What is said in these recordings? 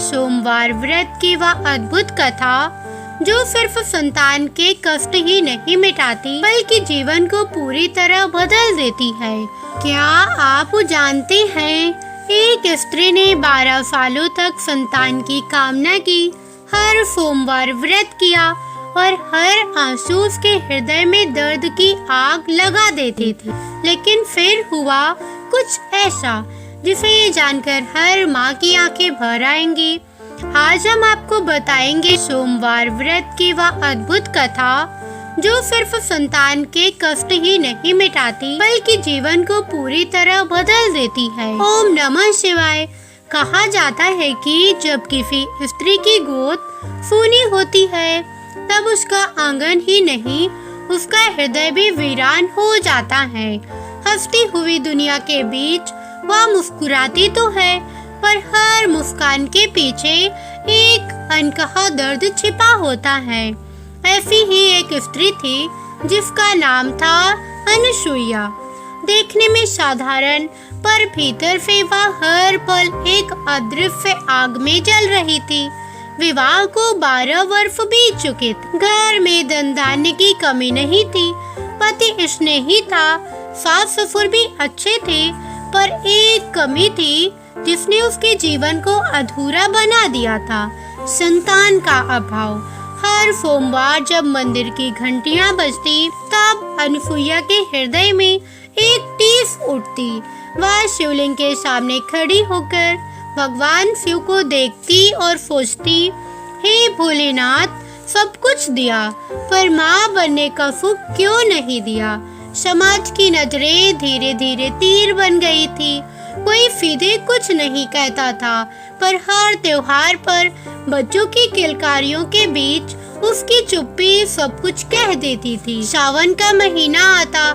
सोमवार व्रत की वह अद्भुत कथा जो सिर्फ संतान के कष्ट ही नहीं मिटाती बल्कि जीवन को पूरी तरह बदल देती है। क्या आप जानते हैं, एक स्त्री ने 12 सालों तक संतान की कामना की, हर सोमवार व्रत किया और हर आंसू उसके हृदय में दर्द की आग लगा देते थे। लेकिन फिर हुआ कुछ ऐसा जिसे ये जानकर हर माँ की आंखें भर आएंगी। आज हम आपको बताएंगे सोमवार व्रत की वह अद्भुत कथा जो सिर्फ संतान के कष्ट ही नहीं मिटाती बल्कि जीवन को पूरी तरह बदल देती है। ओम नमः शिवाय। कहा जाता है कि जब किसी स्त्री की गोद सूनी होती है तब उसका आंगन ही नहीं उसका हृदय भी वीरान हो जाता है। हंसती हुई दुनिया के बीच वह मुस्कुराती तो है पर हर मुस्कान के पीछे एक अनकहा दर्द छिपा होता है। ऐसी ही एक स्त्री थी जिसका नाम था अनुसुईया। देखने में साधारण पर भीतर से वह हर पल एक अदृश्य आग में जल रही थी। विवाह को 12 वर्ष बीत चुके थे। घर में धन धान्य की कमी नहीं थी। पति स्नेही था, सास ससुर भी अच्छे थे, पर एक कमी थी जिसने उसके जीवन को अधूरा बना दिया था, संतान का अभाव। हर सोमवार जब मंदिर की घंटियां बजती तब अनुसुईया के हृदय में एक टीस उठती। वह शिवलिंग के सामने खड़ी होकर भगवान शिव को देखती और सोचती, हे भोलेनाथ, सब कुछ दिया पर माँ बनने का सुख क्यों नहीं दिया। समाज की नजरें धीरे धीरे तीर बन गई थी। कोई सीधे कुछ नहीं कहता था पर हर त्योहार पर बच्चों की किलकारियों के बीच उसकी चुप्पी सब कुछ कह देती थी। सावन का महीना आता,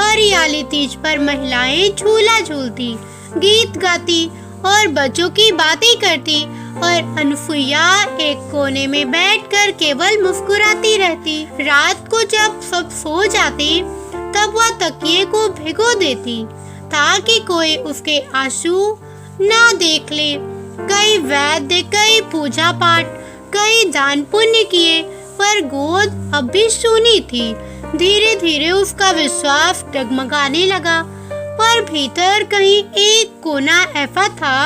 हरियाली तीज पर महिलाएं झूला झूलती, गीत गाती और बच्चों की बातें करती और अनुसुईया एक कोने में बैठकर केवल मुस्कुराती रहती। रात को जब सब सो जाते तब वह तकिए को भिगो देती ताकि कोई उसके आंसू ना देख ले। कई वैद्य, कई पूजा पाठ, कई दान पुण्य किए पर गोद अब भी सूनी थी। धीरे धीरे उसका विश्वास डगमगाने लगा पर भीतर कहीं एक कोना ऐसा था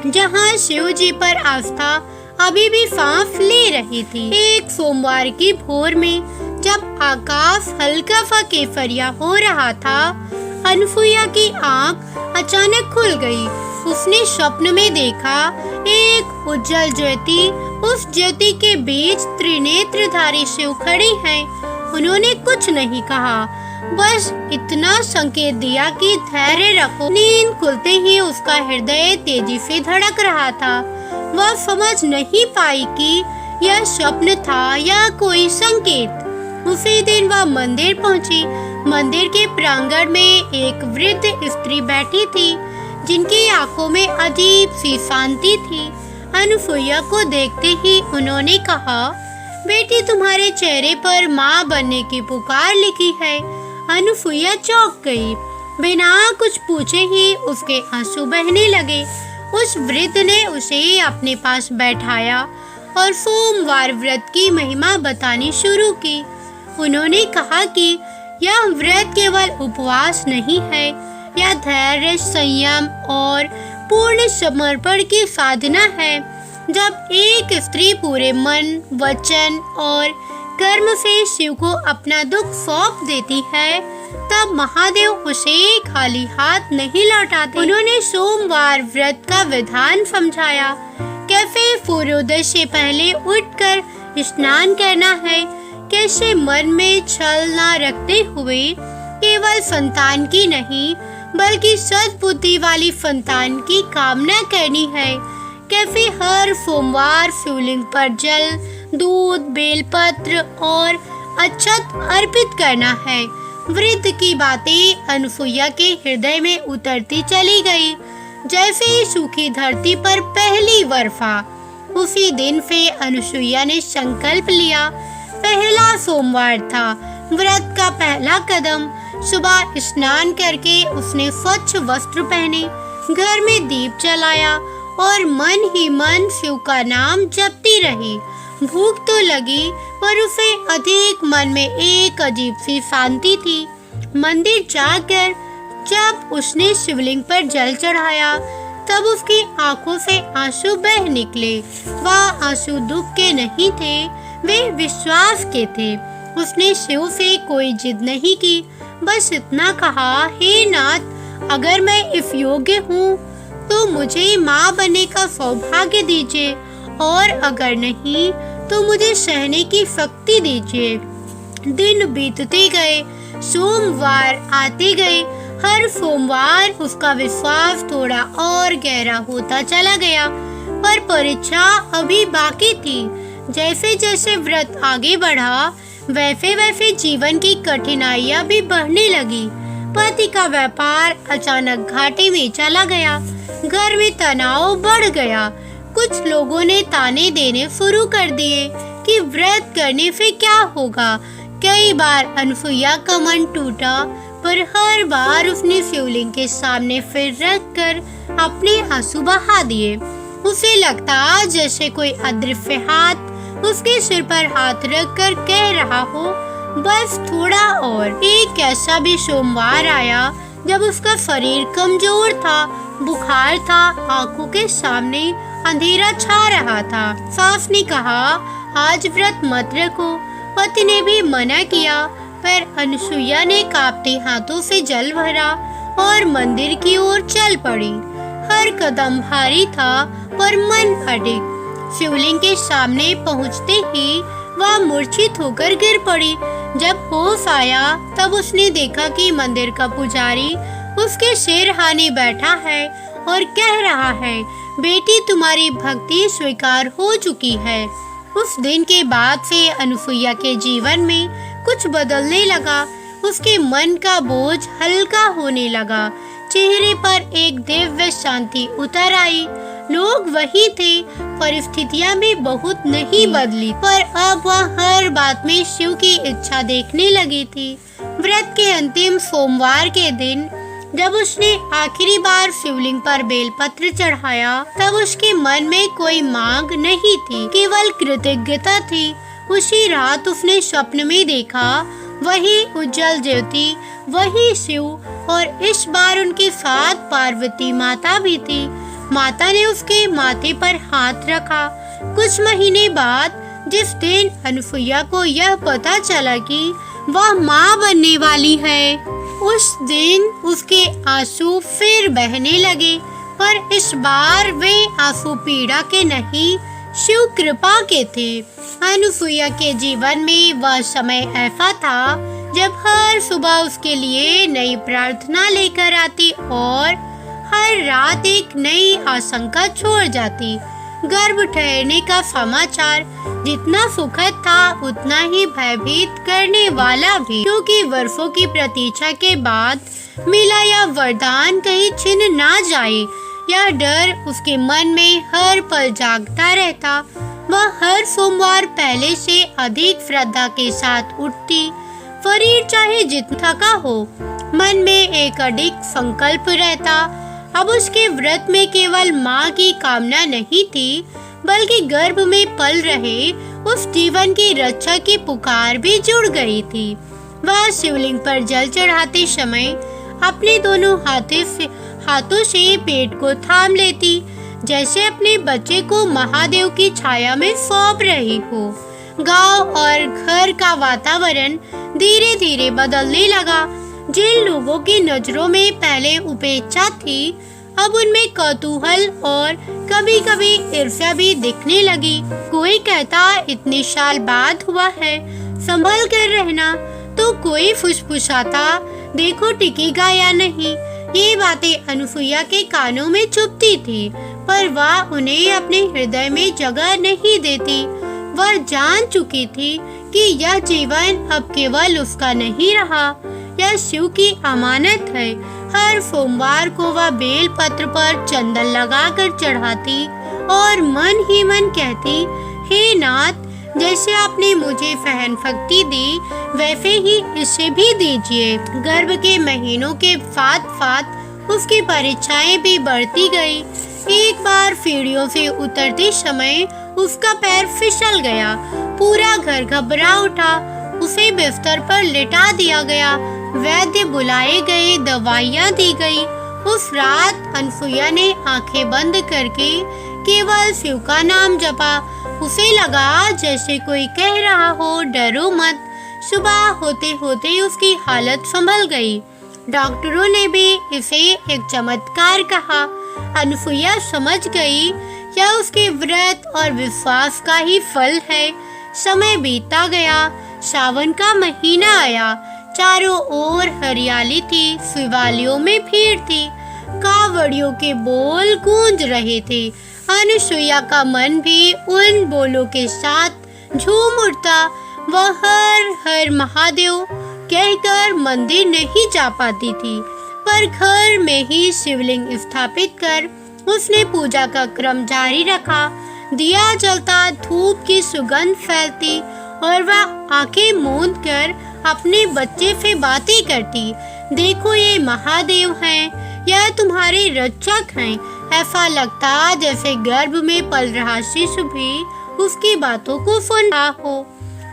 जहां शिव जी पर आस्था अभी भी सांस ले रही थी। एक सोमवार की भोर में जब आकाश हल्का सा केसरिया हो रहा था, अनुसुईया की आंख अचानक खुल गई। उसने स्वप्न में देखा एक उज्जवल ज्योति, उस ज्योति के बीच त्रिनेत्रधारी शिव खड़े हैं। उन्होंने कुछ नहीं कहा, बस इतना संकेत दिया कि धैर्य रखो। नींद खुलते ही उसका हृदय तेजी से धड़क रहा था। वह समझ नहीं पाई कि यह स्वप्न था या कोई संकेत। उसी दिन वह मंदिर पहुंची। मंदिर के प्रांगण में एक वृद्ध स्त्री बैठी थी जिनकी आंखों में अजीब सी शांति थी। अनुसुईया को देखते ही उन्होंने कहा, बेटी, तुम्हारे चेहरे पर माँ बनने की पुकार लिखी है। अनुसुईया चौंक गई। बिना कुछ पूछे ही उसके आंसू बहने लगे। उस वृद्ध ने उसे अपने पास बैठाया और सोमवार व्रत की महिमा बतानी शुरू की। उन्होंने कहा कि यह व्रत केवल उपवास नहीं है, यह धैर्य, संयम और पूर्ण समर्पण की साधना है। जब एक स्त्री पूरे मन, वचन और कर्म से शिव को अपना दुख सौंप देती है तब महादेव उसे खाली हाथ नहीं लौटाते। उन्होंने सोमवार व्रत का विधान समझाया, कैसे सूर्योदय से पहले उठकर स्नान करना है, कैसे मन में छल न रखते हुए केवल संतान की नहीं बल्कि सद्बुद्धि वाली संतान की कामना करनी है, कैसे हर सोमवार शिवलिंग पर जल, दूध, बेलपत्र और अक्षत अर्पित करना है। वृद्ध की बातें अनुसुईया के हृदय में उतरती चली गई, जैसे सूखी धरती पर पहली वर्षा। उसी दिन से अनुसुईया ने संकल्प लिया। पहला सोमवार था, व्रत का पहला कदम। सुबह स्नान करके उसने स्वच्छ वस्त्र पहने, घर में दीप जलाया और मन ही मन शिव का नाम जपती रही। भूख तो लगी पर उसे अधिक मन में एक अजीब सी शांति थी। मंदिर जाकर जब उसने शिवलिंग पर जल चढ़ाया तब उसकी आंखों से आंसू बह निकले। वह आंसू दुख के नहीं थे, वे विश्वास के थे। उसने शिव से कोई जिद नहीं की, बस इतना कहा, हे नाथ, अगर मैं इस योग्य हूँ तो मुझे माँ बनने का सौभाग्य दीजिए, और अगर नहीं तो मुझे सहने की शक्ति दीजिए। दिन बीतते गए, सोमवार आते गए। हर सोमवार उसका विश्वास थोड़ा और गहरा होता चला गया, पर परीक्षा अभी बाकी थी। जैसे जैसे व्रत आगे बढ़ा, वैसे वैसे जीवन की कठिनाइयां भी बढ़ने लगी। पति का व्यापार अचानक घाटे में चला गया, घर में तनाव बढ़ गया। कुछ लोगों ने ताने देने शुरू कर दिए कि व्रत करने से क्या होगा। कई बार अनसुईया का मन टूटा, पर हर बार उसने शिवलिंग के सामने सिर रखकर अपने आंसू बहा दिए। उसे लगता जैसे कोई अदृश्य हाथ उसके सिर पर हाथ रखकर कह रहा हो, बस थोड़ा और। एक ऐसा भी सोमवार आया जब उसका शरीर कमजोर था, बुखार था, आंखों के सामने अंधेरा छा रहा था। सास ने कहा, आज व्रत मत रखो। पति ने भी मना किया, पर अनसुईया ने कांपते हाथों से जल भरा और मंदिर की ओर चल पड़ी। हर कदम भारी था पर मन अडिग। शिवलिंग के सामने पहुंचते ही वह मूर्छित होकर गिर पड़ी। जब होश आया तब उसने देखा कि मंदिर का पुजारी उसके सिरहाने बैठा है और कह रहा है, बेटी, तुम्हारी भक्ति स्वीकार हो चुकी है। उस दिन के बाद से अनसुईया के जीवन में कुछ बदलने लगा। उसके मन का बोझ हल्का होने लगा, चेहरे पर एक दिव्य शांति उतर आई। लोग वही थे, परिस्थितियां भी बहुत नहीं बदली, पर अब वह हर बात में शिव की इच्छा देखने लगी थी। व्रत के अंतिम सोमवार के दिन जब उसने आखिरी बार शिवलिंग पर बेलपत्र चढ़ाया, तब उसके मन में कोई मांग नहीं थी, केवल कृतज्ञता थी। उसी रात उसने स्वप्न में देखा, वही उज्जवल ज्योति, वही शिव, और इस बार उनके साथ पार्वती माता भी थी। माता ने उसके माथे पर हाथ रखा। कुछ महीने बाद जिस दिन अनसुईया को यह पता चला कि वह माँ बनने वाली है, उस दिन उसके आंसू फिर बहने लगे, पर इस बार वे आंसू पीड़ा के नहीं, शिव कृपा के थे। अनसुईया के जीवन में वह समय ऐसा था जब हर सुबह उसके लिए नई प्रार्थना लेकर आती और हर रात एक नई आशंका छोड़ जाती। गर्भ ठहरने का समाचार जितना सुखद था उतना ही भयभीत करने वाला भी, क्योंकि वर्षों की प्रतीक्षा के बाद मिला यह वरदान कहीं छिन ना जाए। यह डर उसके मन में हर पल जागता रहता। वह हर सोमवार पहले से अधिक श्रद्धा के साथ उठती, शरीर चाहे जितना थका हो, मन में एक अडिग संकल्प रहता। अब उसके व्रत में केवल माँ की कामना नहीं थी, बल्कि गर्भ में पल रहे उस जीवन की रक्षा की पुकार भी जुड़ गई थी। वह शिवलिंग पर जल चढ़ाते समय अपने दोनों हाथों से पेट को थाम लेती, जैसे अपने बच्चे को महादेव की छाया में सौंप रही हो। गांव और घर का वातावरण धीरे धीरे बदलने लगा। जिन लोगों की नजरों में पहले उपेक्षा थी, अब उनमें कौतूहल और कभी कभी ईर्ष्या भी दिखने लगी। कोई कहता, इतने साल बाद हुआ है, संभल कर रहना, तो कोई फुसफुसाता, देखो टिकेगा या नहीं। ये बातें अनसुईया के कानों में चुभती थी, पर वह उन्हें अपने हृदय में जगह नहीं देती। वह जान चुकी थी कि यह जीवन अब केवल उसका नहीं रहा, यह शिव की अमानत है। हर सोमवार को वह बेल पत्र पर चंदन लगाकर चढ़ाती और मन ही मन कहती, हे नाथ, जैसे आपने मुझे सहन शक्ति दी, वैसे ही इसे भी दीजिए। गर्भ के महीनों के साथ साथ उसकी परीक्षाएं भी बढ़ती गई। एक बार सीढ़ियों से उतरते समय उसका पैर फिसल गया। पूरा घर घबरा उठा। उसे बिस्तर पर लिटा दिया गया। वैद्य बुलाए गए, दवाइयाँ दी गई। उस रात अनसुईया ने आंखें बंद करके केवल शिव का नाम जपा। उसे लगा जैसे कोई कह रहा हो, डरो मत। सुबह होते होते उसकी हालत संभल गई। डॉक्टरों ने भी इसे एक चमत्कार कहा। अनसुईया समझ गई यह उसके व्रत और विश्वास का ही फल है। समय बीतता गया। सावन का महीना आया। चारों ओर हरियाली थी। शिवालयों में भीड़ थी। कावड़ियों के बोल गूंज रहे थे। अनसुईया का मन भी उन बोलों के साथ झूम उठता। वह हर हर महादेव कहकर मंदिर नहीं जा पाती थी, पर घर में ही शिवलिंग स्थापित कर उसने पूजा का क्रम जारी रखा। दिया जलता, धूप की सुगंध फैलती और वह आंखें मूंद कर अपने बच्चे से बातें करती। देखो, ये महादेव हैं, यह तुम्हारे रक्षक हैं। ऐसा लगता जैसे गर्भ में पल रहा शिशु भी उसकी बातों को सुन रहा हो।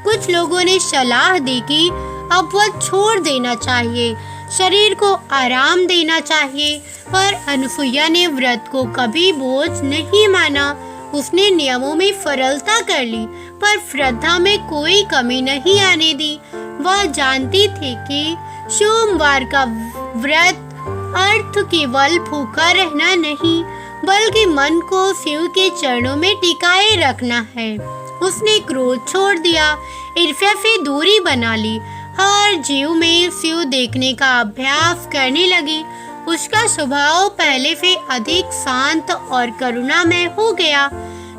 कुछ लोगों ने सलाह दी कि अब वह छोड़ देना चाहिए, शरीर को आराम देना चाहिए, पर अनसुईया ने व्रत को कभी बोझ नहीं माना। उसने नियमों में सरलता कर ली, पर श्रद्धा में कोई कमी नहीं आने दी। वह जानती थी कि सोमवार का व्रत अर्थ केवल भूखा रहना नहीं, बल्कि मन को शिव के चरणों में टिकाए रखना है। उसने क्रोध छोड़ दिया, ईर्ष्या से दूरी बना ली, हर जीव में शिव देखने का अभ्यास करने लगी। उसका स्वभाव पहले से अधिक शांत और करुणामय हो गया।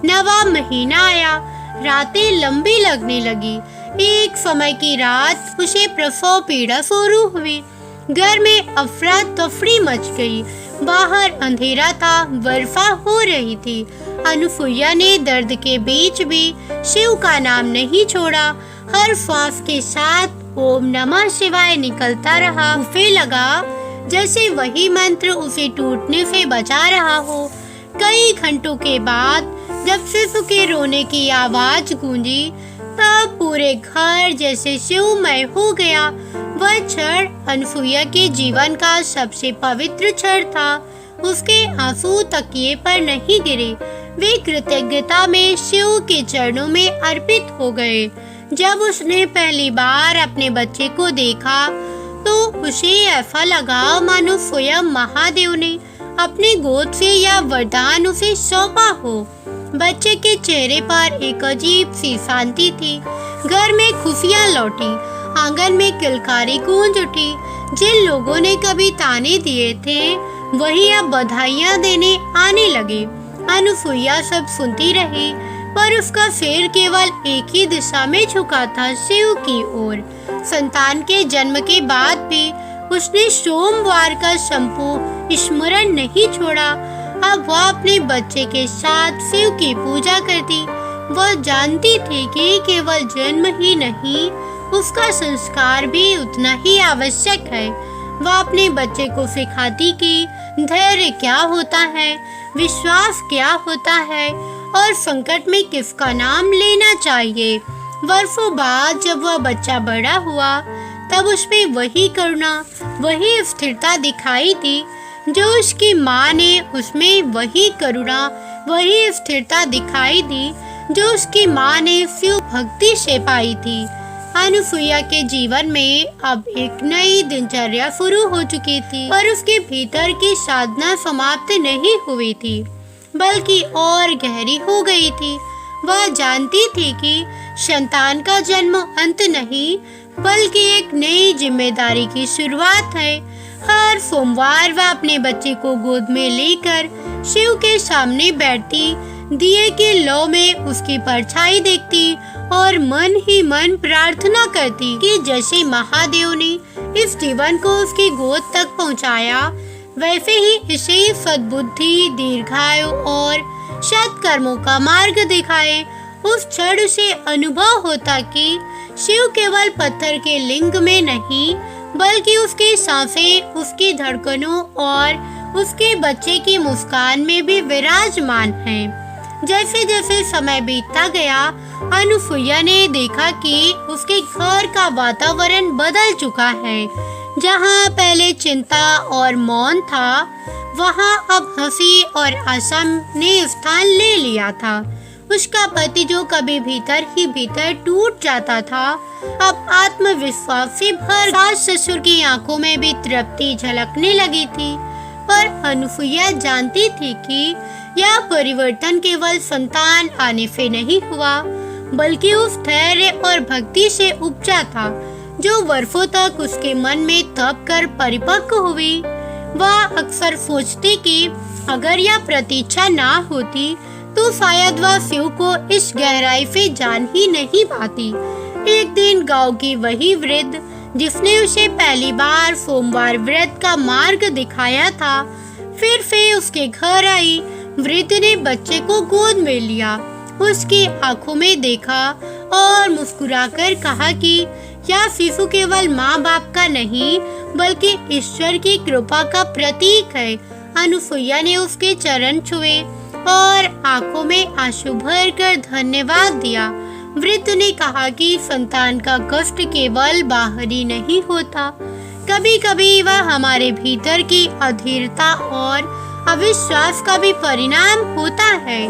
नवा महीना आया। रातें लंबी लगने लगी। एक समय की रात उसे प्रसव पीड़ा शुरू हुई। घर में अफरा तफरी मच गई। बाहर अंधेरा था, वर्षा हो रही थी। अनसुईया ने दर्द के बीच भी शिव का नाम नहीं छोड़ा। हर श्वास के साथ ओम नमः शिवाय निकलता रहा। उसे लगा जैसे वही मंत्र उसे टूटने से बचा रहा हो। कई घंटों के बाद जब शिशु के रोने की आवाज गूंजी, तब पूरे घर जैसे शिवमय हो गया। वह क्षण अनसुईया के जीवन का सबसे पवित्र क्षण था। उसके आंसू तकिए पर नहीं गिरे, वे कृतज्ञता में शिव के चरणों में अर्पित हो गए। जब उसने पहली बार अपने बच्चे को देखा तो उसे ऐसा लगा मानो स्वयं महादेव ने अपने गोद से यह वरदान उसे सौंपा हो। बच्चे के चेहरे पर एक अजीब सी शांति थी। घर में खुशियाँ लौटी। आंगन में किलकारी गूंज उठी। जिन लोगों ने कभी ताने दिए थे वही अब बधाइयाँ देने आने लगे। अनसुईया सब सुनती रही, पर उसका सिर केवल एक ही दिशा में झुका था, शिव की ओर। संतान के जन्म के बाद भी उसने सोमवार का संपूर्ण स्मरण नहीं छोड़ा। अब वह अपने बच्चे के साथ शिव की पूजा करती। वह जानती थी कि केवल जन्म ही नहीं, उसका संस्कार भी उतना ही आवश्यक है। वह अपने बच्चे को सिखाती कि धैर्य क्या होता है, विश्वास क्या होता है और संकट में किसका नाम लेना चाहिए। वर्षों बाद जब वह बच्चा बड़ा हुआ, तब उसमें वही करुणा, वही स्थिरता दिखाई दी जो उसकी माँ ने उसमें वही करुणा, वही स्थिरता दिखाई दी जो उसकी माँ ने शिव भक्ति से पाई थी। अनसुईया के जीवन में अब एक नई दिनचर्या शुरू हो चुकी थी, पर उसके भीतर की साधना समाप्त नहीं हुई थी, बल्कि और गहरी हो गई थी। वह जानती थी कि संतान का जन्म अंत नहीं, बल्कि एक नई जिम्मेदारी की शुरुआत है। हर सोमवार वह अपने बच्चे को गोद में लेकर शिव के सामने बैठती, दिए के लौ में उसकी परछाई देखती और मन ही मन प्रार्थना करती कि जैसे महादेव ने इस जीवन को उसकी गोद तक पहुंचाया, वैसे ही इसे सद्बुद्धि, दीर्घायु और सत्कर्मों का मार्ग दिखाए। उस क्षण से अनुभव होता कि शिव केवल पत्थर के लिंग में नहीं, बल्कि उसकी सांसें, उसकी धड़कनों और उसके बच्चे की मुस्कान में भी विराजमान है। जैसे जैसे समय बीतता गया, अनुसुईया ने देखा कि उसके घर का वातावरण बदल चुका है। जहाँ पहले चिंता और मौन था, वहाँ अब हंसी और आशा ने स्थान ले लिया था। उसका पति जो कभी भीतर ही भीतर टूट जाता था, अब आत्मविश्वास से भर सास ससुर की आंखों में भी तृप्ति झलकने लगी थी। पर अनुसुईया जानती थी कि यह परिवर्तन केवल संतान आने से नहीं हुआ, बल्कि उस धैर्य और भक्ति से उपजा था जो वर्षों तक उसके मन में तप कर परिपक्व हुई। वह अक्सर सोचती कि अगर यह प्रतीक्षा ना होती तो शायद वह शिव को इस गहराई से जान ही नहीं पाती। एक दिन गांव की वही वृद्ध जिसने उसे पहली बार सोमवार व्रत का मार्ग दिखाया था, फिर से उसके घर आई। वृद्ध ने बच्चे को गोद में लिया, उसकी आंखों में देखा और मुस्कुराकर कहा कि यह शिशु केवल माँ बाप का नहीं, बल्कि ईश्वर की कृपा का प्रतीक है। अनुसुईया ने उसके चरण छुए और आंखों में आंसू भर कर धन्यवाद दिया। वृद्ध ने कहा कि संतान का कष्ट केवल बाहरी नहीं होता, कभी कभी वह हमारे भीतर की अधीरता और अविश्वास का भी परिणाम होता है।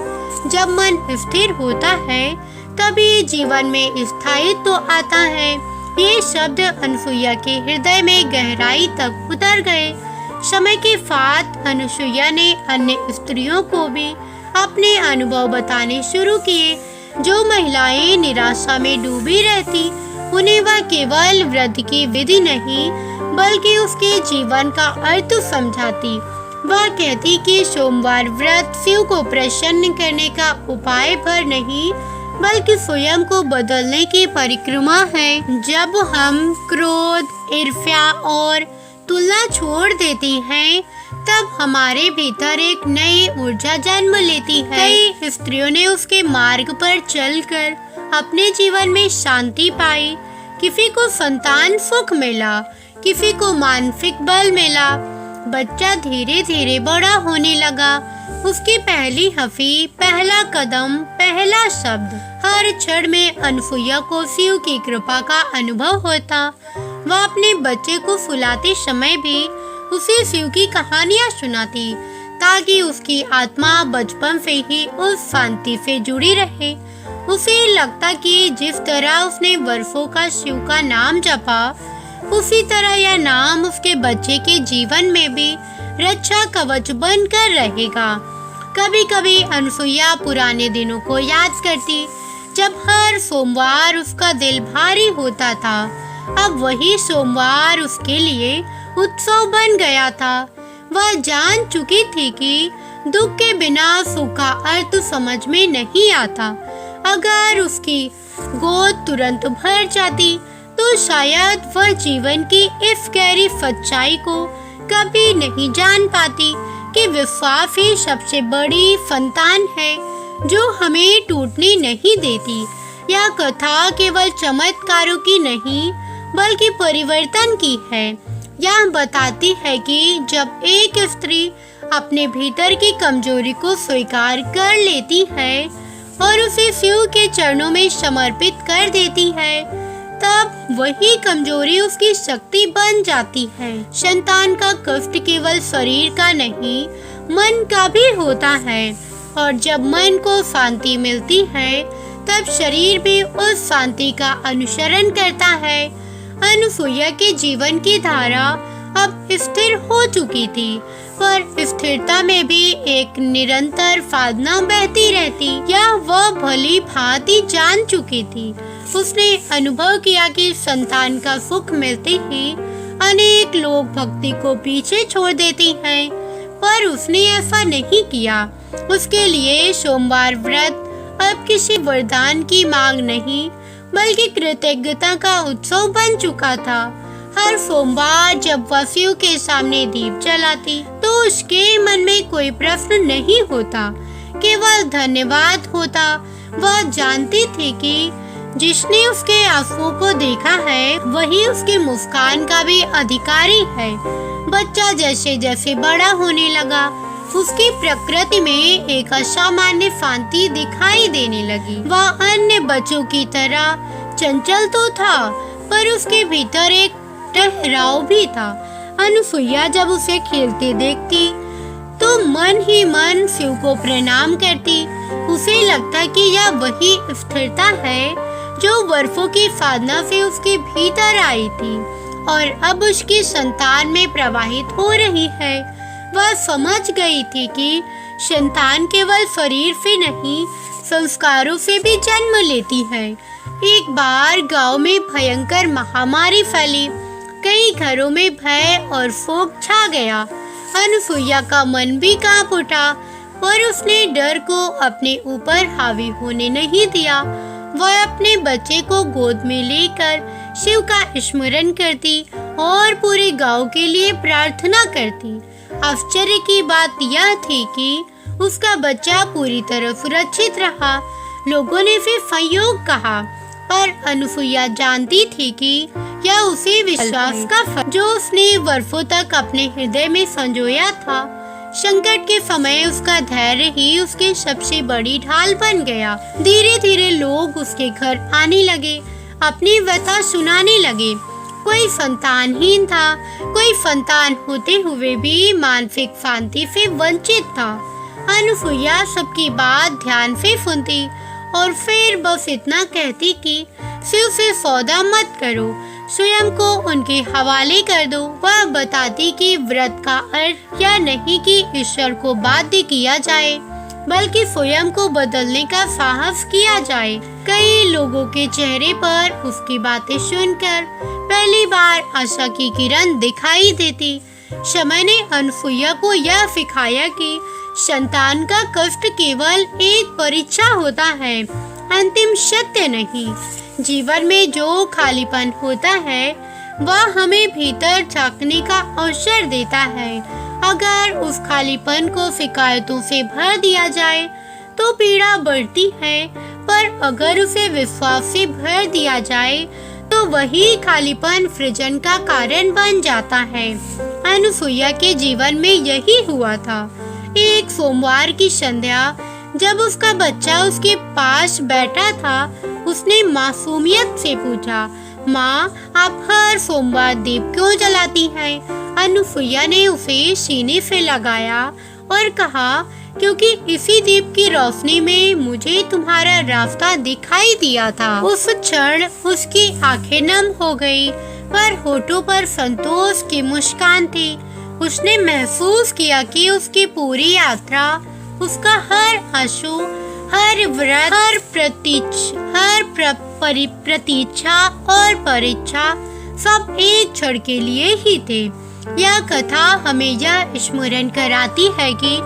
जब मन स्थिर होता है, तभी जीवन में स्थायित्व आता है। ये शब्द अनुसुईया के हृदय में गहराई तक उतर गए। समय के साथ अनुसुईया ने अन्य स्त्रियों को भी अपने अनुभव बताने शुरू किए। जो महिलाएं निराशा में डूबी रहती, उन्हें वह केवल व्रत की विधि नहीं, बल्कि उसके जीवन का अर्थ समझाती। वह कहती कि सोमवार व्रत शिव को प्रसन्न करने का उपाय भर नहीं, बल्कि स्वयं को बदलने की परिक्रमा है। जब हम क्रोध, ईर्ष्या और तुलना छोड़ देती हैं, तब हमारे भीतर एक नई ऊर्जा जन्म लेती है। कई स्त्रियों ने उसके मार्ग पर चलकर अपने जीवन में शांति पाई। किसी को संतान सुख मिला, किसी को मानसिक बल मिला। बच्चा धीरे धीरे बड़ा होने लगा। उसकी पहली हंसी, पहला कदम, पहला शब्द, हर क्षण में अनुसुईया को शिव की कृपा का अनुभव होता। वह अपने बच्चे को सुलाते समय भी उसे शिव की कहानियां सुनाती, ताकि उसकी आत्मा बचपन से ही उस शांति से जुड़ी रहे। उसे लगता कि जिस तरह उसने वर्षों का शिव का नाम जपा, उसी तरह यह नाम उसके बच्चे के जीवन में भी रक्षा कवच बनकर रहेगा। कभी कभी अनुसुईया पुराने दिनों को याद करती, जब हर सोमवार उसका दिल भारी होता था। अब वही सोमवार उसके लिए उत्सव बन गया था। वह जान चुकी थी कि दुख के बिना सुख का अर्थ समझ में नहीं आता। अगर उसकी गोद तुरंत भर जाती, तो शायद वह जीवन की इस गहरी सच्चाई को कभी नहीं जान पाती कि विश्वास ही सबसे बड़ी संतान है, जो हमें टूटने नहीं देती। यह कथा केवल चमत्कारों की नहीं, बल्कि परिवर्तन की है। यह बताती है कि जब एक स्त्री अपने भीतर की कमजोरी को स्वीकार कर लेती है और उसे शिव के चरणों में समर्पित कर देती है, तब वही कमजोरी उसकी शक्ति बन जाती है। संतान का कष्ट केवल शरीर का नहीं, मन का भी होता है, और जब मन को शांति मिलती है, तब शरीर भी उस शांति का अनुसरण करता है। अनुसुईया के जीवन की धारा अब स्थिर हो चुकी थी, पर स्थिरता में भी एक निरंतर साधना बहती रहती। यह वह भली भांति जान चुकी थी। उसने अनुभव किया कि संतान का सुख मिलते ही अनेक लोग भक्ति को पीछे छोड़ देते हैं, पर उसने ऐसा नहीं किया। उसके लिए सोमवार व्रत अब किसी वरदान की मांग नहीं, बल्कि कृतज्ञता का उत्सव बन चुका था। हर सोमवार जब वह शिव के सामने दीप जलाती, तो उसके मन में कोई प्रश्न नहीं होता, केवल धन्यवाद होता। वह जानती थी कि जिसने उसके आंसुओं को देखा है, वही उसकी मुस्कान का भी अधिकारी है। बच्चा जैसे जैसे बड़ा होने लगा, उसकी प्रकृति में एक असामान्य शांति दिखाई देने लगी। वह अन्य बच्चों की तरह चंचल तो था, पर उसके भीतर एक ठहराव भी था। अनुसुईया जब उसे खेलते देखती तो मन ही मन शिव को प्रणाम करती। उसे लगता कि यह वही स्थिरता है जो वर्षों की साधना से उसके भीतर आई थी और अब उसकी संतान में प्रवाहित हो रही है। वह समझ गई थी कि संतान केवल शरीर से नहीं, संस्कारों से भी जन्म लेती है। एक बार गांव में भयंकर महामारी फैली, कई घरों में भय और शोक छा गया। अनुसुईया का मन भी कांप उठा, पर उसने डर को अपने ऊपर हावी होने नहीं दिया। वह अपने बच्चे को गोद में लेकर शिव का स्मरण करती और पूरे गांव के लिए प्रार्थना करती। आश्चर्य की बात यह थी कि उसका बच्चा पूरी तरह सुरक्षित रहा। लोगों ने फिर संयोग कहा, पर अनुसुईया जानती थी कि यह उसी विश्वास का फल जो उसने वर्षों तक अपने हृदय में संजोया था। संकट के समय उसका धैर्य ही उसकी सबसे बड़ी ढाल बन गया। धीरे धीरे लोग उसके घर आने लगे, अपनी व्यथा सुनाने लगे। कोई संतानहीन था, कोई संतान होते हुए भी मानसिक शांति से वंचित था। अनुसुईया सबकी बात ध्यान से सुनती और फिर बस इतना कहती कि शिव से सौदा मत करो, स्वयं को उनके हवाले कर दो। वह बताती कि व्रत का अर्थ यह नहीं कि ईश्वर को बाध्य किया जाए, बल्कि स्वयं को बदलने का साहस किया जाए। कई लोगों के चेहरे पर उसकी बातें सुनकर पहली बार आशा की किरण दिखाई देती। समय ने अनुसुईया को यह सिखाया कि संतान का कष्ट केवल एक परीक्षा होता है, अंतिम सत्य नहीं। जीवन में जो खालीपन होता है वह हमें भीतर झांकने का अवसर देता है। अगर उस खालीपन को शिकायतों से भर दिया जाए तो पीड़ा बढ़ती है, पर अगर उसे विश्वास से भर दिया जाए तो वही खालीपन सृजन का कारण बन जाता है। अनुसुईया के जीवन में यही हुआ था। एक सोमवार की संध्या जब उसका बच्चा उसके पास बैठा था, उसने मासूमियत से पूछा, माँ, आप हर सोमवार दीप क्यों जलाती हैं? अनुसुईया ने उसे सीने से लगाया और कहा, क्योंकि इसी दीप की रोशनी में मुझे तुम्हारा रास्ता दिखाई दिया था। उस क्षण उसकी आंखें नम हो गई, पर होठों पर संतोष की मुस्कान थी। उसने महसूस किया कि उसकी पूरी यात्रा, उसका हर आंसू, हर व्रत, हर प्रतीक्षा और परीक्षा सब एक क्षण के लिए ही थे। यह कथा हमें यह स्मरण कराती है कि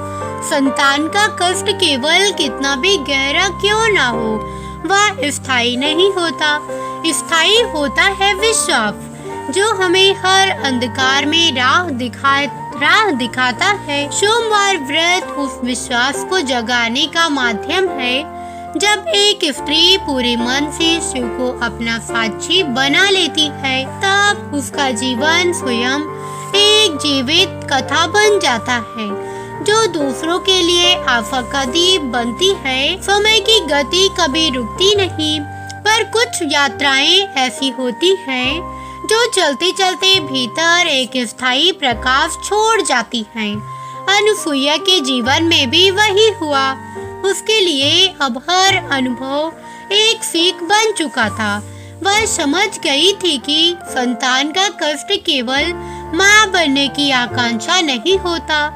संतान का कष्ट केवल कितना भी गहरा क्यों ना हो, वह स्थायी नहीं होता। स्थायी होता है विश्वास, जो हमें हर अंधकार में राह दिखाता है। सोमवार व्रत उस विश्वास को जगाने का माध्यम है। जब एक स्त्री पूरे मन से शिव को अपना साक्षी बना लेती है, तब उसका जीवन स्वयं एक जीवित कथा बन जाता है, जो दूसरों के लिए आशा का दीप बनती है। समय की गति कभी रुकती नहीं, पर कुछ यात्राएं ऐसी होती हैं जो चलते चलते भीतर एक स्थायी प्रकाश छोड़ जाती हैं। अनुसुईया के जीवन में भी वही हुआ। उसके लिए अब हर अनुभव एक सीख बन चुका था। वह समझ गई थी कि संतान का कष्ट केवल माँ बनने की आकांक्षा नहीं होता,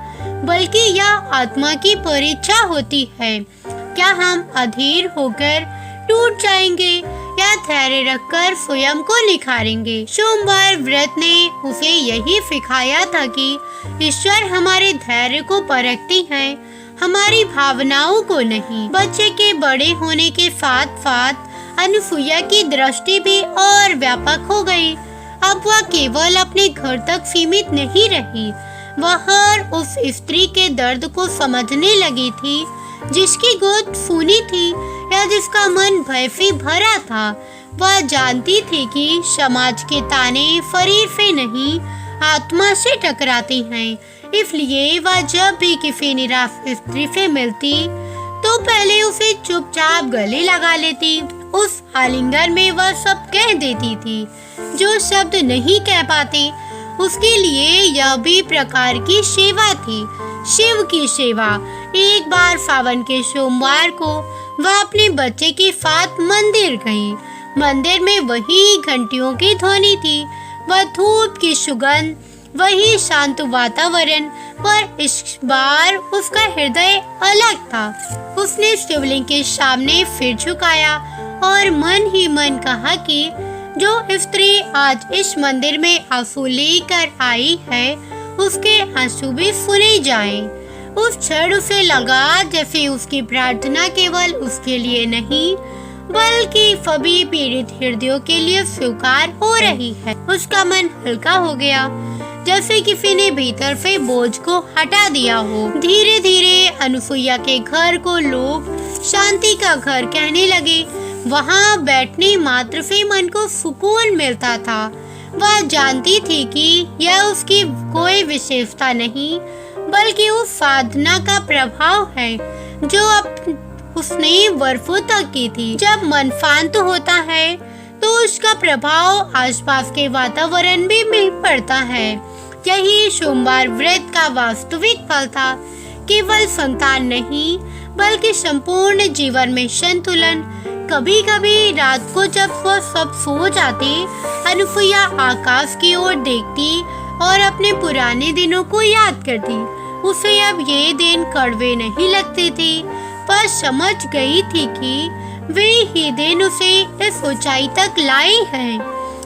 बल्कि यह आत्मा की परीक्षा होती है। क्या हम अधीर होकर टूट जाएंगे या धैर्य रखकर स्वयं को निखारेंगे? सोमवार व्रत ने उसे यही सिखाया था कि ईश्वर हमारे धैर्य को परखती है, हमारी भावनाओं को नहीं। बच्चे के बड़े होने के साथ साथ अनुसुईया की दृष्टि भी और व्यापक हो गई। अब वह केवल अपने घर तक सीमित नहीं रही, वह हर उस स्त्री के दर्द को समझने लगी थी जिसकी गोद सूनी थी या जिसका मन भय से भरा था। वह जानती थी कि समाज के ताने शरीर से नहीं, आत्मा से टकराती हैं। इसलिए वह जब भी किसी निराश स्त्री से मिलती तो पहले उसे चुपचाप गले लगा लेती। उस आलिंगन में वह सब कह देती थी जो शब्द नहीं कह पाते। उसके लिए यह भी प्रकार की सेवा थी, शिव की सेवा। एक बार सावन के सोमवार को वह अपने बच्चे के साथ मंदिर गई। मंदिर में वही घंटियों की ध्वनि थी, वह धूप की सुगंध, वही शांत वातावरण, पर इस बार उसका हृदय अलग था। उसने शिवलिंग के सामने सिर झुकाया और मन ही मन कहा कि जो स्त्री आज इस मंदिर में आंसू लेकर आई है, उसके आंसू भी सुने जाएं। उस क्षण उसे लगा जैसे उसकी प्रार्थना केवल उसके लिए नहीं बल्कि सभी पीड़ित हृदयों के लिए स्वीकार हो रही है। उसका मन हल्का हो गया, जैसे किसी ने भीतर से बोझ को हटा दिया हो। धीरे धीरे अनुसुईया के घर को लोग शांति का घर कहने लगे। वहाँ बैठने मात्र से मन को सुकून मिलता था। वह जानती थी कि यह उसकी कोई विशेषता नहीं बल्कि उस साधना का प्रभाव है जो अब उसने वर्षों तक की थी। जब मन शांत होता है तो उसका प्रभाव आसपास के वातावरण में पड़ता है। यही सोमवार व्रत का वास्तविक फल था, केवल संतान नहीं बल्कि संपूर्ण जीवन में संतुलन। कभी कभी रात को जब वह सब सो जाते, अनुसुईया आकाश की ओर देखती और अपने पुराने दिनों को याद करती। उसे अब ये दिन कड़वे नहीं लगते थे, पर समझ गई थी कि वे ही दिन उसे इस ऊंचाई तक लाए हैं।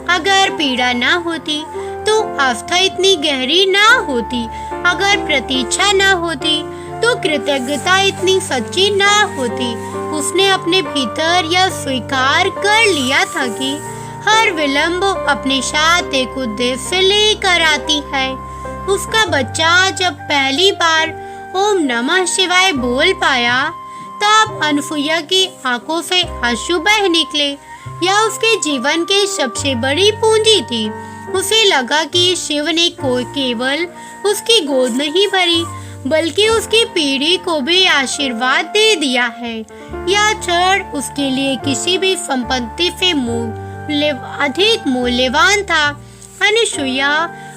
अगर पीड़ा ना होती तो आस्था इतनी गहरी ना होती, अगर प्रतीक्षा ना होती तो कृतज्ञता इतनी सच्ची ना होती। उसने अपने भीतर यह स्वीकार कर लिया था कि हर विलंब अपने साथ एक उद्देश्य लेकर आती है। उसका बच्चा जब पहली बार ओम नमः शिवाय बोल पाया तब अनुसुईया की आंखों से आंसू बह निकले। यह उसके जीवन की सबसे बड़ी पूंजी थी। उसे लगा कि शिव ने कोई केवल उसकी गोद नहीं भरी बल्कि उसकी पीढ़ी को भी आशीर्वाद दे दिया है। यह क्षण उसके लिए किसी भी संपत्ति से अधिक मूल्यवान था। अनुसुईया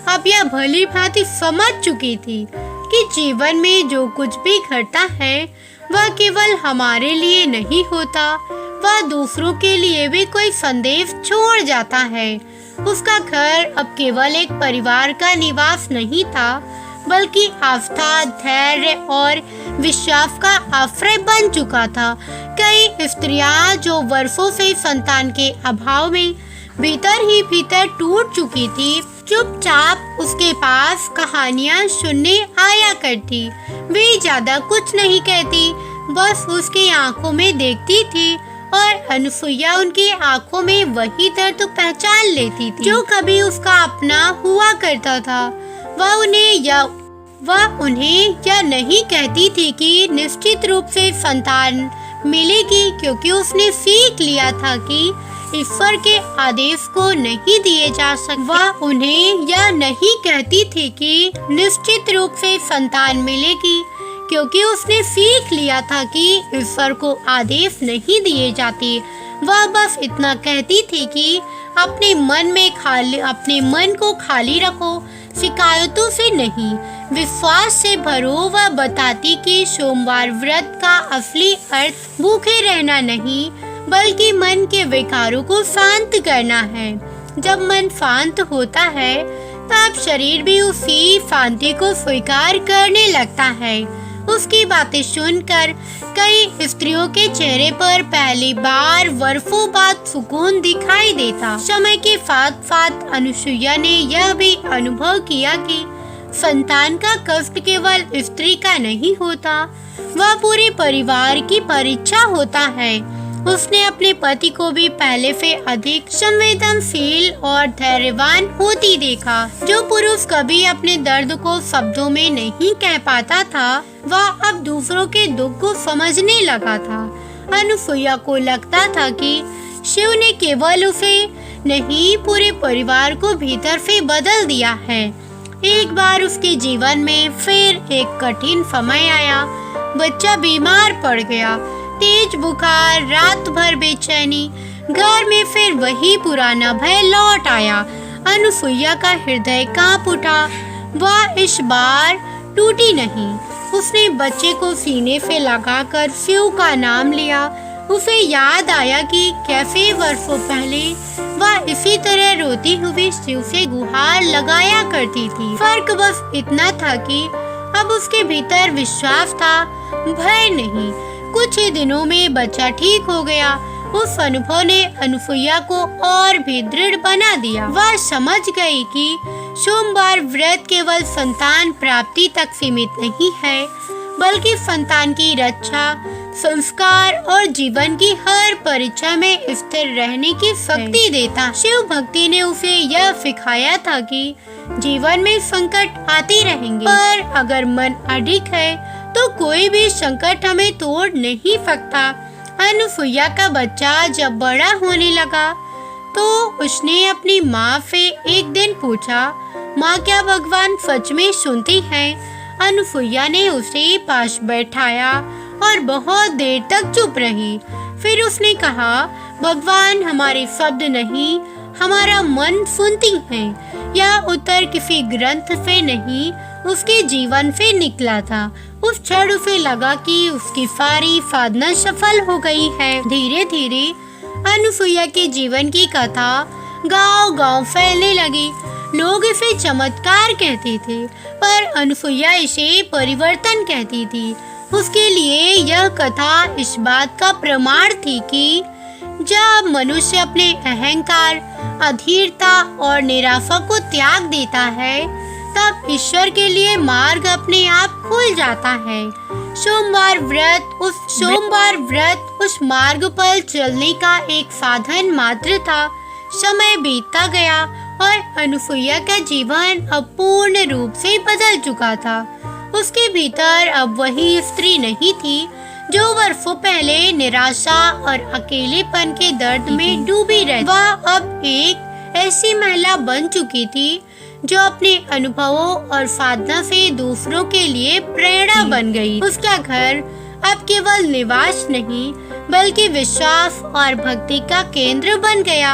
अब यह भली भांति समझ चुकी थी कि जीवन में जो कुछ भी घटता है वह केवल हमारे लिए नहीं होता, वह दूसरों के लिए भी कोई संदेश छोड़ जाता है। उसका घर अब केवल एक परिवार का निवास नहीं था बल्कि आस्था, धैर्य और विश्वास का आश्रय बन चुका था। कई स्त्रियां जो वर्षों से संतान के अभाव में भीतर ही भीतर टूट चुकी थी, चुपचाप उसके पास कहानियां सुनने आया करती। वे ज्यादा कुछ नहीं कहती, बस उसकी आंखों में देखती थी और अनुसुईया उनकी आंखों में वही दर्द पहचान लेती थी जो कभी उसका अपना हुआ करता था। वह उन्हें यह नहीं कहती थी कि निश्चित रूप से संतान मिलेगी, क्योंकि उसने सीख लिया था कि ईश्वर के आदेश को नहीं दिए जा सकते। वह उन्हें यह नहीं कहती थी कि निश्चित रूप से संतान मिलेगी, क्योंकि उसने सीख लिया था कि ईश्वर को आदेश नहीं दिए जाते। वह बस इतना कहती थी कि अपने मन को खाली रखो, शिकायतों से नहीं, विश्वास से भरो। वह बताती कि सोमवार व्रत का असली अर्थ भूखे रहना नहीं बल्कि मन के विकारों को शांत करना है। जब मन शांत होता है तब शरीर भी उसी शांति को स्वीकार करने लगता है। उसकी बातें सुनकर कई स्त्रियों के चेहरे पर पहली बार वर्षों बाद सुकून दिखाई देता। समय के साथ साथ अनुसुईया ने यह भी अनुभव किया कि संतान का कष्ट केवल स्त्री का नहीं होता, वह पूरे परिवार की परीक्षा होता है। उसने अपने पति को भी पहले से अधिक संवेदनशील और धैर्यवान होती देखा। जो पुरुष कभी अपने दर्द को शब्दों में नहीं कह पाता था, वह अब दूसरों के दुख को समझने लगा था। अनुसुईया को लगता था कि शिव ने केवल उसे नहीं, पूरे परिवार को भीतर से बदल दिया है। एक बार उसके जीवन में फिर एक कठिन समय आया। बच्चा बीमार पड़ गया। तेज बुखार, रात भर बेचैनी, घर में फिर वही पुराना भय लौट आया। अनुसुईया का हृदय कांप उठा। वह इस बार टूटी नहीं। उसने बच्चे को सीने से लगाकर शिव का नाम लिया। उसे याद आया कि कैसे वर्षों पहले वह इसी तरह रोती हुई शिव से गुहार लगाया करती थी। फर्क बस इतना था कि अब उसके भीतर विश्वास था, भय नहीं। कुछ ही दिनों में बच्चा ठीक हो गया। उस अनुभव ने अनुसुईया को और भी दृढ़ बना दिया। वह समझ गई कि सोमवार व्रत केवल संतान प्राप्ति तक सीमित नहीं है, बल्कि संतान की रक्षा, संस्कार और जीवन की हर परीक्षा में स्थिर रहने की शक्ति देता। शिव भक्ति ने उसे यह सिखाया था कि जीवन में संकट आते रहेंगे, पर अगर मन अडिग है तो कोई भी संकट हमें तोड़ नहीं सकता। अनुसुईया का बच्चा जब बड़ा होने लगा तो उसने अपनी माँ से एक दिन पूछा, माँ क्या भगवान सच में सुनती हैं? अनुसुईया ने उसे पास बैठाया और बहुत देर तक चुप रही। फिर उसने कहा, भगवान हमारे शब्द नहीं, हमारा मन सुनती हैं। यह उत्तर किसी ग्रंथ से नहीं, उसके जीवन से निकला था। उस क्षण उसे लगा कि उसकी सारी साधना सफल हो गई है। धीरे धीरे अनुसुईया के जीवन की कथा गांव-गांव फैलने लगी। लोग इसे चमत्कार कहते थे, पर अनुसुईया इसे परिवर्तन कहती थी। उसके लिए यह कथा इस बात का प्रमाण थी कि जब मनुष्य अपने अहंकार, अधीरता और निराशा को त्याग देता है, तब ईश्वर के लिए मार्ग अपने आप खुल जाता है। सोमवार व्रत उस मार्ग पर चलने का एक साधन मात्र था। समय बीतता गया और अनुसुईया का जीवन अब पूर्ण रूप से बदल चुका था। उसके भीतर अब वही स्त्री नहीं थी जो वर्षों पहले निराशा और अकेलेपन के दर्द में डूबी रहती। वह अब एक ऐसी महिला बन चुकी थी जो अपने अनुभवों और साधना से दूसरों के लिए प्रेरणा बन गई। उसका घर अब केवल निवास नहीं, बल्कि विश्वास और भक्ति का केंद्र बन गया।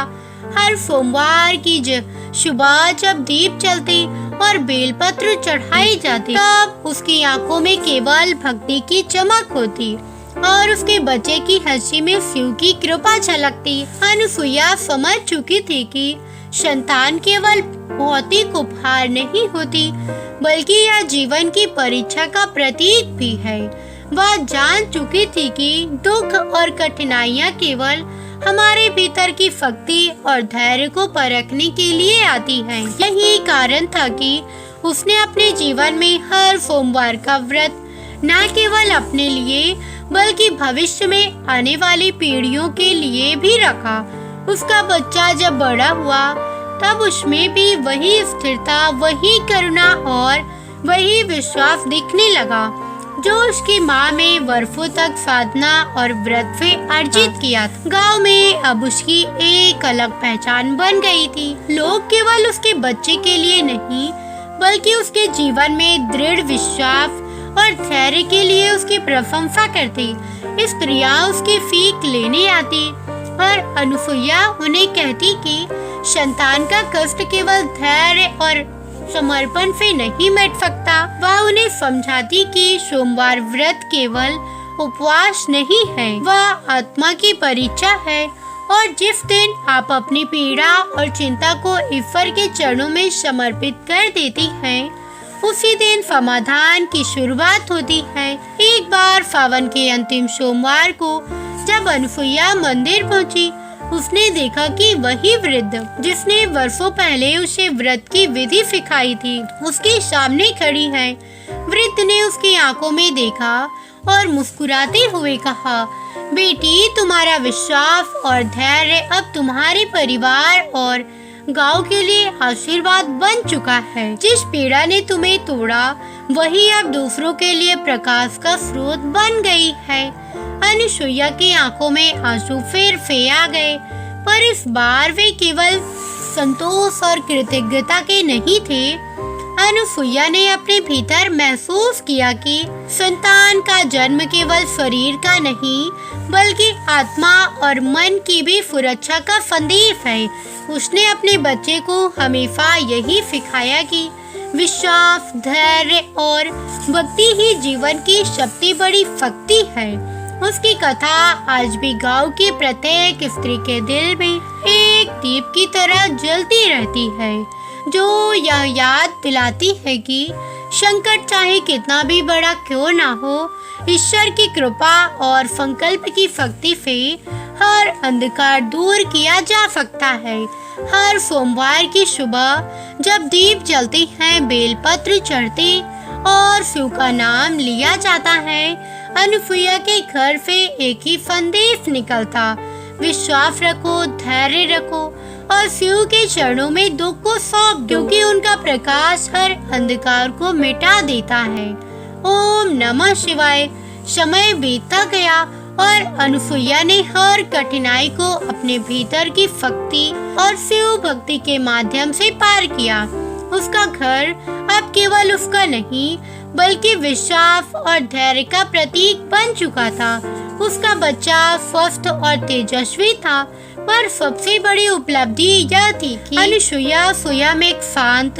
हर सोमवार की सुबह जब दीप जलते और बेलपत्र चढ़ाई जाती, तब उसकी आंखों में केवल भक्ति की चमक होती और उसके बच्चे की हंसी में शिव की कृपा झलकती। अनुसुईया समझ चुकी थी कि संतान केवल भौतिक उपहार नहीं होती, बल्कि यह जीवन की परीक्षा का प्रतीक भी है। वह जान चुकी थी कि दुख और कठिनाइयाँ केवल हमारे भीतर की शक्ति और धैर्य को परखने के लिए आती हैं। यही कारण था कि उसने अपने जीवन में हर सोमवार का व्रत न केवल अपने लिए, बल्कि भविष्य में आने वाली पीढ़ियों के लिए भी रखा। उसका बच्चा जब बड़ा हुआ, तब उसमें भी वही स्थिरता, वही करुणा और वही विश्वास दिखने लगा जो उसकी माँ में वर्षों तक साधना और व्रत से अर्जित किया था। गांव में अब उसकी एक अलग पहचान बन गई थी। लोग केवल उसके बच्चे के लिए नहीं, बल्कि उसके जीवन में दृढ़ विश्वास और धैर्य के लिए उसकी प्रशंसा करती। स्त्रियां उसकी सीख लेने आती और अनुसुईया उन्हें कहती कि संतान का कष्ट केवल धैर्य और समर्पण से नहीं मिट सकता। वह उन्हें समझाती कि सोमवार व्रत केवल उपवास नहीं है, वह आत्मा की परीक्षा है और जिस दिन आप अपनी पीड़ा और चिंता को ईश्वर के चरणों में समर्पित कर देती हैं, उसी दिन समाधान की शुरुआत होती है। एक बार सावन के अंतिम सोमवार को जब अनुसुईया मंदिर पहुंची, उसने देखा कि वही वृद्ध जिसने वर्षों पहले उसे व्रत की विधि सिखाई थी, उसके सामने खड़ी है। वृद्ध ने उसकी आंखों में देखा और मुस्कुराते हुए कहा, बेटी, तुम्हारा विश्वास और धैर्य अब तुम्हारे परिवार और गांव के लिए आशीर्वाद बन चुका है। जिस पीड़ा ने तुम्हें तोड़ा, वही अब दूसरों के लिए प्रकाश का स्रोत बन गई है। अनुसुईया की आंखों में आंसू फिर से आ गए, पर इस बार वे केवल संतोष और कृतज्ञता के नहीं थे, अनुसुईया ने अपने भीतर महसूस किया कि संतान का जन्म केवल शरीर का नहीं बल्कि आत्मा और मन की भी सुरक्षा का संदेश है। उसने अपने बच्चे को हमेशा यही सिखाया कि विश्वास, धैर्य और भक्ति ही जीवन की सबसे बड़ी शक्ति है। उसकी कथा आज भी गांव की प्रत्येक स्त्री के दिल में एक दीप की तरह जलती रहती है, जो यह याद दिलाती है कि संकट चाहे कितना भी बड़ा क्यों ना हो, ईश्वर की कृपा और संकल्प की शक्ति से हर अंधकार दूर किया जा सकता है। हर सोमवार की सुबह जब दीप जलते हैं, बेलपत्र चढ़ते और शिव का नाम लिया जाता है, अनुसुईया के घर से एक ही संदेश निकलता, विश्वास रखो, धैर्य रखो और शिव के चरणों में दुख को सौंप दो, क्योंकि उनका प्रकाश हर अंधकार को मिटा देता है। ओम नमः शिवाय। समय बीतता गया और अनुसुईया ने हर कठिनाई को अपने भीतर की शक्ति और शिव भक्ति के माध्यम से पार किया। उसका घर अब केवल उसका नहीं बल्कि विश्वास और धैर्य का प्रतीक बन चुका था। उसका बच्चा स्वस्थ और तेजस्वी था, पर सबसे बड़ी उपलब्धि यह थी कि अनुसुईया स्वयं एक शांत,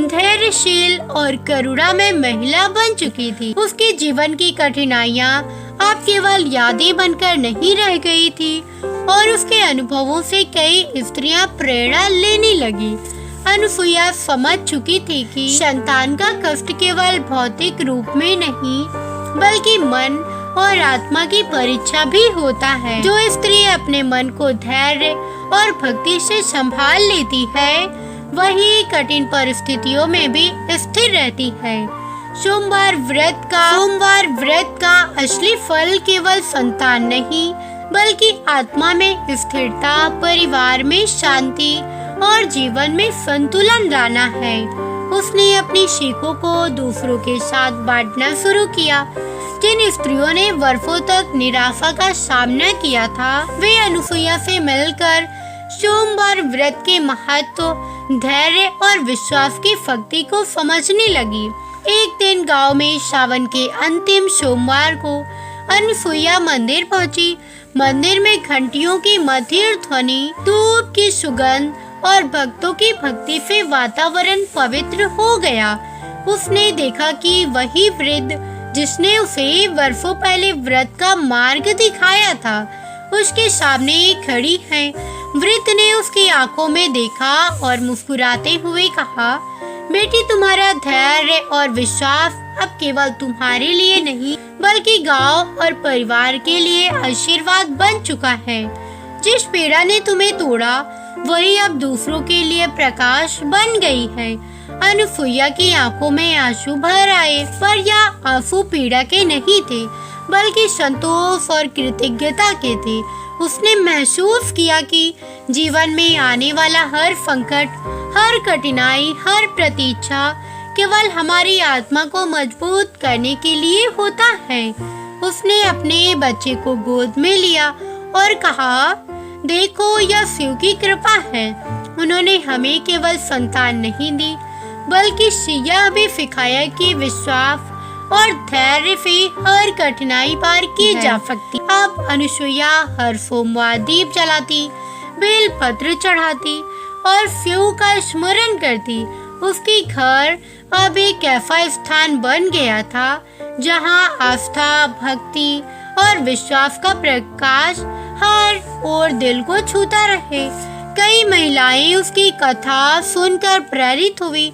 धैर्यशील और करुणा में महिला बन चुकी थी। उसके जीवन की कठिनाइयाँ अब केवल यादें बनकर नहीं रह गई थी और उसके अनुभवों से कई स्त्रियां प्रेरणा लेने लगी। अनुसुईया समझ चुकी थी कि संतान का कष्ट केवल भौतिक रूप में नहीं बल्कि मन और आत्मा की परीक्षा भी होता है। जो स्त्री अपने मन को धैर्य और भक्ति से संभाल लेती है, वही कठिन परिस्थितियों में भी स्थिर रहती है। सोमवार व्रत का असली फल केवल संतान नहीं बल्कि आत्मा में स्थिरता, परिवार में शांति और जीवन में संतुलन लाना है। उसने अपनी सीखों को दूसरों के साथ बांटना शुरू किया। जिन स्त्रियों ने वर्षों तक निराशा का सामना किया था, वे अनुसुईया से मिलकर सोमवार व्रत के महत्व, धैर्य और विश्वास की शक्ति को समझने लगी। एक दिन गांव में सावन के अंतिम सोमवार को अनुसुईया मंदिर पहुंची। मंदिर में घंटियों की मधुर ध्वनि, धूप की सुगंध और भक्तों की भक्ति से वातावरण पवित्र हो गया। उसने देखा कि वही वृद्ध जिसने उसे वर्षों पहले व्रत का मार्ग दिखाया था, उसके सामने खड़ी है। वृद्ध ने उसकी आंखों में देखा और मुस्कुराते हुए कहा, बेटी, तुम्हारा धैर्य और विश्वास अब केवल तुम्हारे लिए नहीं बल्कि गांव और परिवार के लिए आशीर्वाद बन चुका है। जिस पीड़ा ने तुम्हें तोड़ा, वही अब दूसरों के लिए प्रकाश बन गई है। अनुसुईया की आंखों में आंसू भर आए, पर यह आंसू पीड़ा के नहीं थे बल्कि संतोष और कृतज्ञता के थे। उसने महसूस किया कि जीवन में आने वाला हर संकट, हर कठिनाई, हर प्रतीक्षा केवल हमारी आत्मा को मजबूत करने के लिए होता है। उसने अपने बच्चे को गोद में लिया और कहा, देखो, यह शिव की कृपा है। उन्होंने हमें केवल संतान नहीं दी बल्कि यह भी सिखाया कि विश्वास और धैर्य से हर कठिनाई पार की जा सकती। अब अनुसुईया हर सोमवार दीप जलाती, बेलपत्र चढ़ाती और शिव का स्मरण करती। उसकी घर अब एक ऐसा स्थान बन गया था जहां आस्था, भक्ति और विश्वास का प्रकाश हर ओर दिल को छूता रहे। कई महिलाएं उसकी कथा सुनकर प्रेरित हुई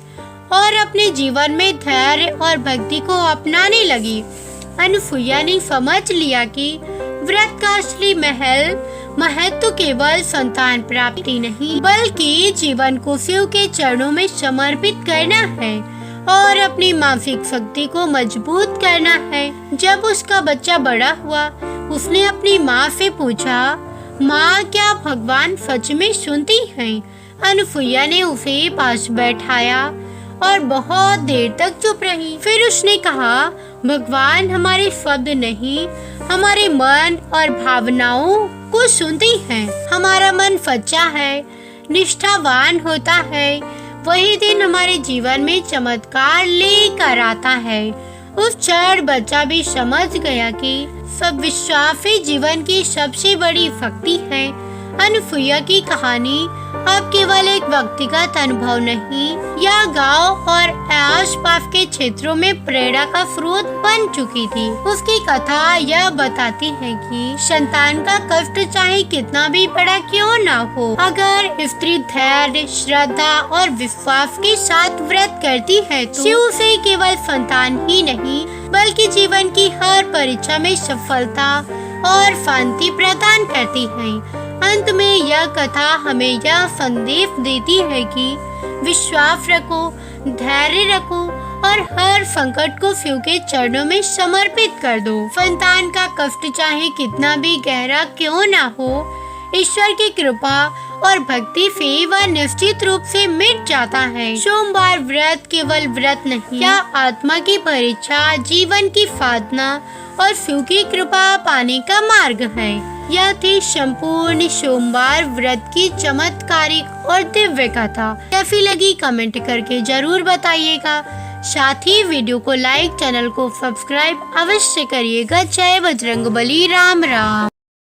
और अपने जीवन में धैर्य और भक्ति को अपनाने लगी। अनुसुईया ने समझ लिया कि व्रत का असली महत्व केवल संतान प्राप्ति नहीं बल्कि जीवन को शिव के चरणों में समर्पित करना है और अपनी मानसिक शक्ति को मजबूत करना है। जब उसका बच्चा बड़ा हुआ, उसने अपनी माँ से पूछा, माँ, क्या भगवान सच में सुनती हैं? अनुसुईया ने उसे पास बैठाया और बहुत देर तक चुप रही। फिर उसने कहा, भगवान हमारे शब्द नहीं, हमारे मन और भावनाओं को सुनती हैं। हमारा मन सच्चा है, निष्ठावान होता है, वही दिन हमारे जीवन में चमत्कार लेकर आता है। उस क्षण बच्चा भी समझ गया कि सब विश्वास ही जीवन की सबसे बड़ी शक्ति है। अनसुईया की कहानी अब केवल एक व्यक्तिगत अनुभव नहीं, यह गांव और आसपास के क्षेत्रों में प्रेरणा का स्रोत बन चुकी थी। उसकी कथा यह बताती है कि संतान का कष्ट चाहे कितना भी बड़ा क्यों ना हो, अगर स्त्री धैर्य, श्रद्धा और विश्वास के साथ व्रत करती है तो शिव उसे केवल संतान ही नहीं बल्कि जीवन की हर परीक्षा में सफलता और शांति प्रदान करती है। अंत में यह कथा हमें यह संदेश देती है कि विश्वास रखो, धैर्य रखो और हर संकट को शिव के चरणों में समर्पित कर दो। संतान का कष्ट चाहे कितना भी गहरा क्यों ना हो, ईश्वर की कृपा और भक्ति से वह निश्चित रूप से मिट जाता है। सोमवार व्रत केवल व्रत नहीं, यह आत्मा की परीक्षा, जीवन की साधना और शिव की कृपा पाने का मार्ग है। यह थी संपूर्ण सोमवार व्रत की चमत्कारिक और दिव्य कथा। कैसी लगी कमेंट करके जरूर बताइएगा। साथ ही वीडियो को लाइक, चैनल को सब्सक्राइब अवश्य करिएगा। जय बजरंगबली, राम राम।